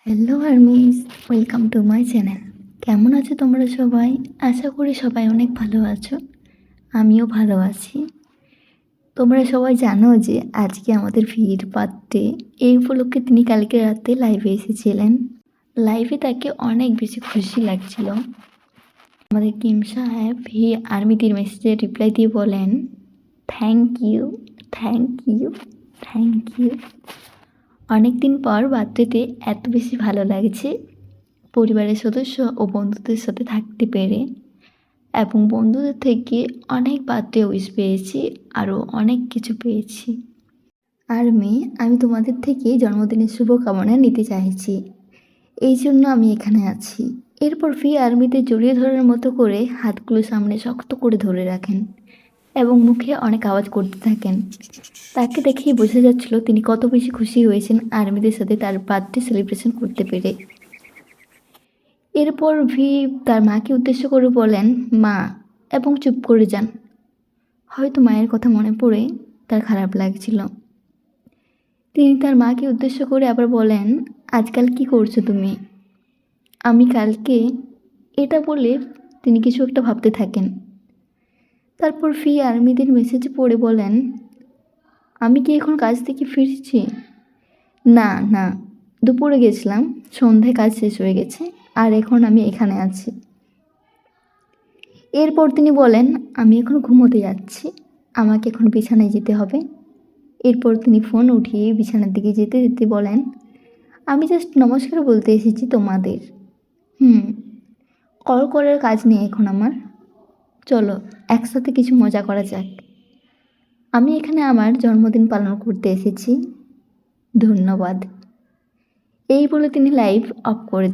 Hello armies, welcome to my channel. কেমন আছো তোমরা সবাই? আশা করি সবাই অনেক ভালো আছো। আমিও ভালো আছি। তোমরা সবাই জানো যে আজকে আমাদের ভিড় বার্থডে। এই উপলক্ষে তিনি কালকে রাতে লাইভে এসেছিলেন। লাইভে তাকে অনেক বেশি খুশি লাগছিল। আমাদের কিম সাহেব আর্মিদের মেসেজে রিপ্লাই দিয়ে বলেন, thank you, thank you, thank you. অনেক দিন পর বার্থডেতে এত বেশি ভালো লাগছে পরিবারের সদস্য ও বন্ধুদের সাথে থাকতে পেরে, এবং বন্ধুদের থেকে অনেক বার্থডে উইশ পেয়েছি, আরও অনেক কিছু পেয়েছি। আর আমি তোমাদের থেকে জন্মদিনের শুভকামনা নিতে চাইছি, এই জন্য আমি এখানে আছি। এরপর আর্মিতে জড়িয়ে ধরার মতো করে হাতগুলো সামনে শক্ত করে ধরে রাখেন এবং মুখে অনেক আওয়াজ করতে থাকেন। তাকে দেখেই বোঝা যাচ্ছিল তিনি কত বেশি খুশি হয়েছেন আর্মিদের সাথে তার বার্থডে সেলিব্রেশন করতে পেরে। এরপর তার মাকে উদ্দেশ্য করে বলেন মা, এবং চুপ করে যান। হয়তো মায়ের কথা মনে পড়ে তার খারাপ লাগছিল। তিনি তার মাকে উদ্দেশ্য করে আবার বলেন, আজকাল কি করছো তুমি? আমি কালকে, এটা বলে তিনি কিছু একটা ভাবতে থাকেন। তারপর আর্মিদের মেসেজ পড়ে বলেন, আমি কি এখন কাজ থেকে ফিরছি? না না, দুপুরে গেছিলাম, সন্ধ্যায় কাজ শেষ হয়ে গেছে, আর এখন আমি এখানে আছি। এরপর তিনি বলেন, আমি এখন ঘুমোতে যাচ্ছি, আমাকে এখন বিছানায় যেতে হবে। এরপর তিনি ফোন উঠিয়ে বিছানার দিকে যেতে যেতে বলেন, আমি জাস্ট নমস্কার বলতে এসেছি তোমাদের। কল করার কাজ নেই এখন আমার, চলো একসাথে কিছু মজা করা যাক। আমি এখানে আমার জন্মদিন পালন করতে এসেছি, ধন্যবাদ। এই বলে তিনি লাইভ অফ করে